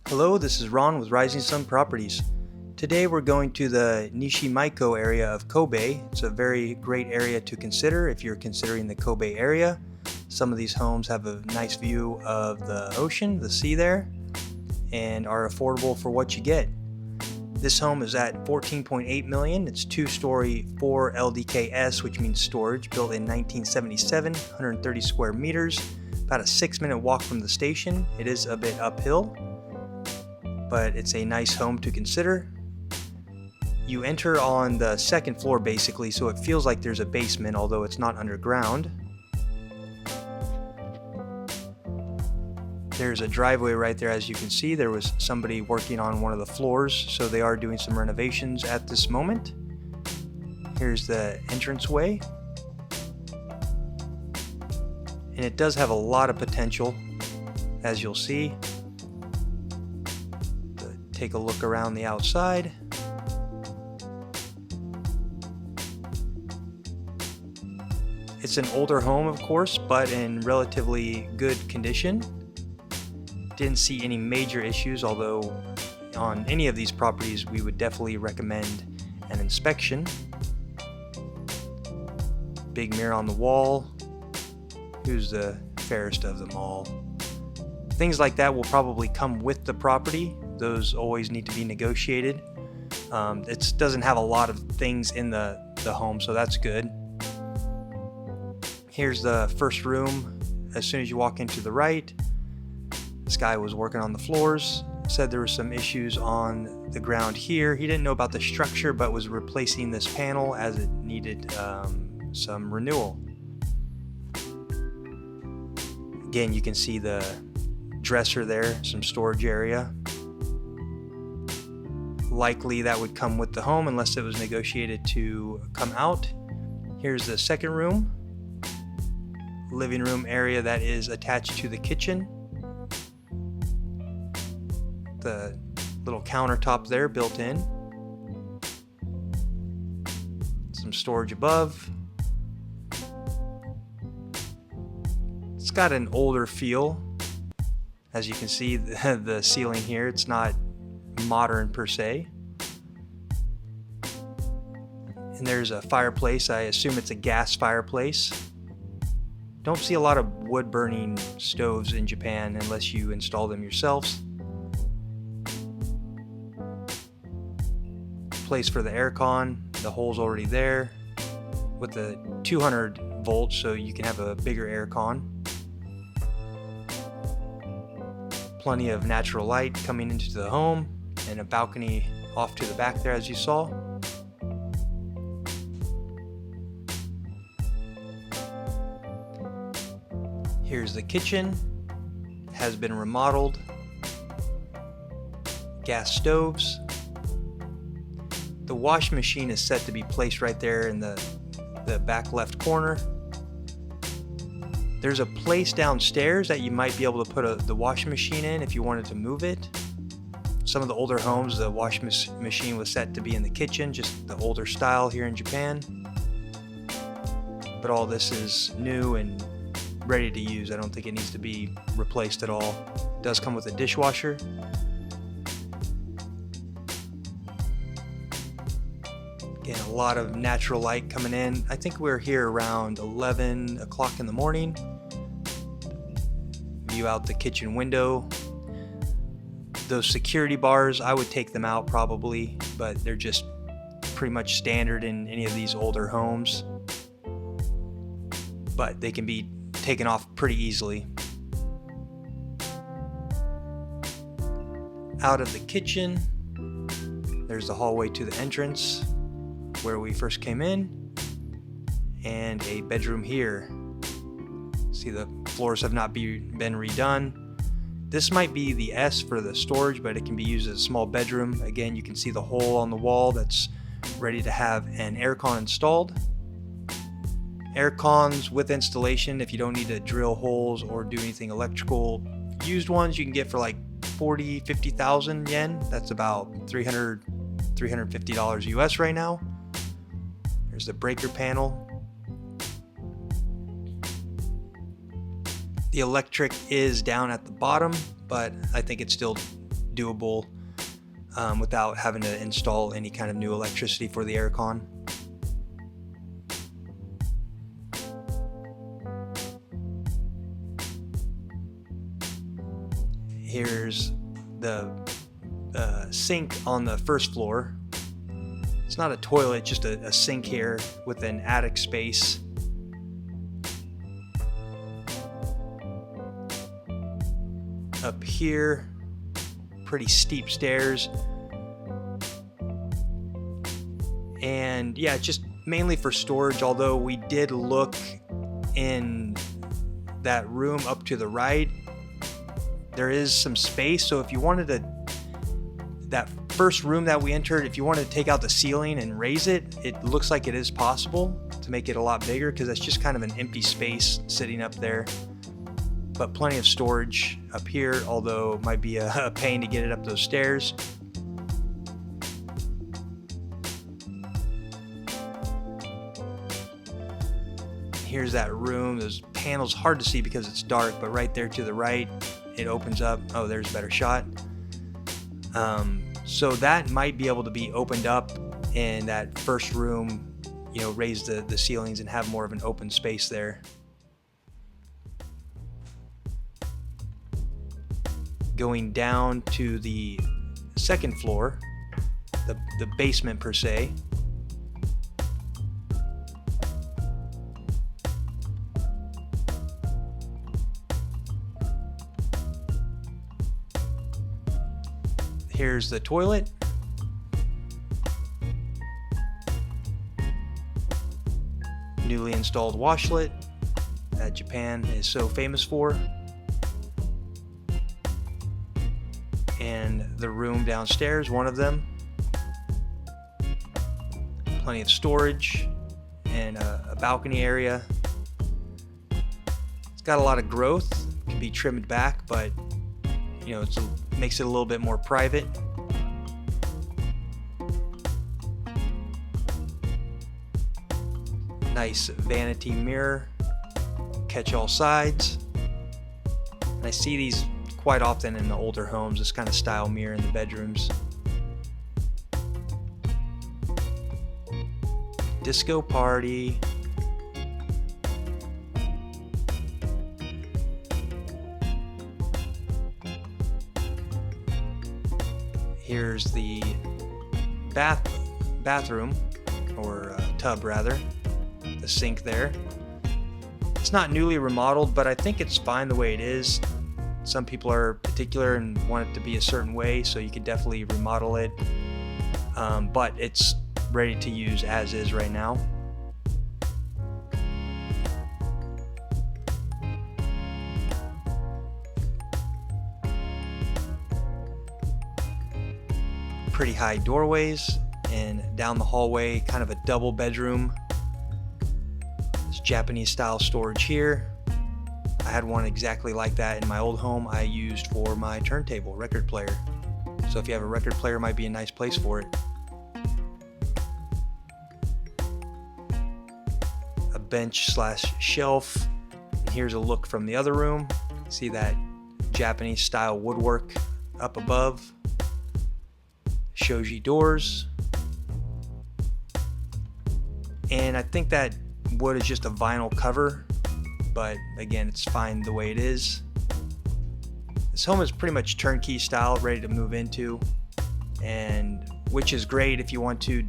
Hello, this is Ron with Rising Sun Properties. Today we're going to the Nishimaiko area of Kobe. It's a very great area to consider if you're considering the Kobe area. Some of these homes have a nice view of the ocean, the sea there, and are affordable for what you get. This home is at $14.8 million. It's 2-story 4 LDKs, which means storage, built in 1977, 130 square meters, about a 6-minute walk from the station. It is a bit uphill, but it's a nice home to consider. You enter on the second floor basically, so it feels like there's a basement, although it's not underground. There's a driveway right there. As you can see, there was somebody working on one of the floors, so they are doing some renovations at this moment. Here's the entranceway, and it does have a lot of potential, as you'll see. Take a look around the outside. It's an older home, of course, but in relatively good condition. Didn't see any major issues, although on any of these properties we would definitely recommend an inspection. Big mirror on the wall. Who's the fairest of them all? Things like that will probably come with the property. Those always need to be negotiated. It doesn't have a lot of things in the home, so that's good. Here's the first room. As soon as you walk into the right, this guy was working on the floors. Said there were some issues on the ground here. He didn't know about the structure, but was replacing this panel as it needed some renewal. Again, you can see the dresser there, some storage area. Likely that would come with the home unless it was negotiated to come out. Here's the second room. Living room area that is attached to the kitchen. The little countertop there built in. Some storage above. It's got an older feel. As you can see, the ceiling here, it's not modern per se. And there's a fireplace. I assume it's a gas fireplace. Don't see a lot of wood burning stoves in Japan unless you install them yourselves. Place for the aircon. The hole's already there with the 200 volts, so you can have a bigger aircon. Plenty of natural light coming into the home, and a balcony off to the back there, as you saw. Here's the kitchen. Has been remodeled. Gas stoves. The wash machine is set to be placed right there in the back left corner. There's a place downstairs that you might be able to put the washing machine in if you wanted to move it. Some of the older homes, the washing machine was set to be in the kitchen, just the older style here in Japan. But all this is new and ready to use. I don't think it needs to be replaced at all. It does come with a dishwasher. Again, a lot of natural light coming in. I think we're here around 11 o'clock in the morning. View out the kitchen window. Those security bars, I would take them out probably, but they're just pretty much standard in any of these older homes. But they can be taken off pretty easily. Out of the kitchen, there's the hallway to the entrance where we first came in, and a bedroom here. See, the floors have not been redone. This might be the S for the storage, but it can be used as a small bedroom. Again, you can see the hole on the wall that's ready to have an aircon installed. Aircons with installation, if you don't need to drill holes or do anything electrical, used ones you can get for like 50,000 yen. That's about $350 US right now. There's the breaker panel. The electric is down at the bottom, but I think it's still doable without having to install any kind of new electricity for the aircon. Here's the sink on the first floor. It's not a toilet, just a sink here with an attic space. Up here, pretty steep stairs. And yeah, just mainly for storage, although we did look in that room up to the right. There is some space, so if you wanted that first room that we entered, if you wanted to take out the ceiling and raise it, it looks like it is possible to make it a lot bigger, because that's just kind of an empty space sitting up there. But plenty of storage up here, although it might be a pain to get it up those stairs. Here's that room. Those panels, hard to see because it's dark, but right there to the right, it opens up. Oh, there's a better shot. So that might be able to be opened up in that first room, you know, raise the ceilings and have more of an open space there. Going down to the second floor, the basement per se. Here's the toilet. Newly installed washlet that Japan is so famous for. And the room downstairs, one of them. Plenty of storage and a balcony area. It's got a lot of growth, can be trimmed back, but you know, it makes it a little bit more private. Nice vanity mirror, catch all sides. And I see these quite often in the older homes, this kind of style mirror in the bedrooms. Disco party. Here's the bathroom, or tub rather, the sink there. It's not newly remodeled, but I think it's fine the way it is. Some people are particular and want it to be a certain way, so you could definitely remodel it. But it's ready to use as is right now. Pretty high doorways, and down the hallway, kind of a double bedroom. This Japanese style storage here. I had one exactly like that in my old home I used for my turntable record player. So if you have a record player, it might be a nice place for it. A bench slash shelf. And here's a look from the other room. See that Japanese style woodwork up above. Shoji doors. And I think that wood is just a vinyl cover, but again, it's fine the way it is. This home is pretty much turnkey style, ready to move into, and which is great if you want to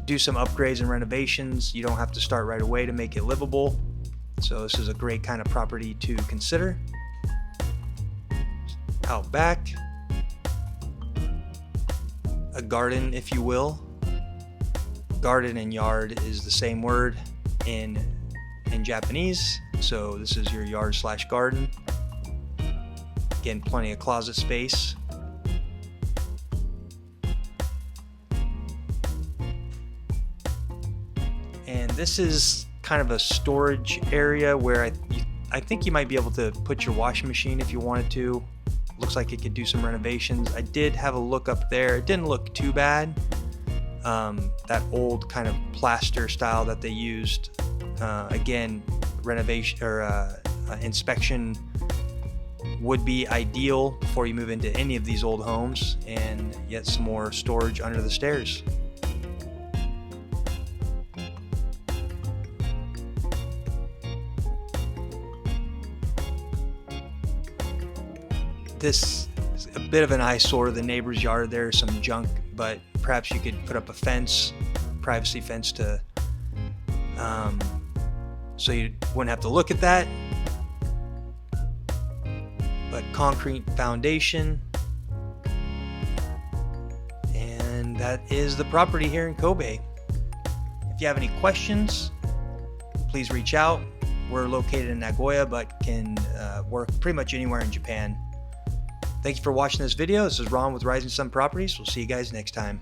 do some upgrades and renovations. You don't have to start right away to make it livable. So this is a great kind of property to consider. Out back, a garden, if you will. Garden and yard is the same word in Japanese, so this is your yard slash garden. Again, plenty of closet space. And this is kind of a storage area where I think you might be able to put your washing machine if you wanted to. Looks like it could do some renovations. I did have a look up there. It didn't look too bad. That old kind of plaster style that they used. Again, renovation or inspection would be ideal before you move into any of these old homes, and yet some more storage under the stairs. This is a bit of an eyesore. The neighbor's yard, there's some junk, but perhaps you could put up a fence, privacy fence, to so you wouldn't have to look at that. But concrete foundation, and that is the property here in Kobe. If you have any questions, please reach out. We're located in Nagoya, but can work pretty much anywhere in Japan. Thank you for watching this video. This is Ron with Rising Sun Properties. We'll see you guys next time.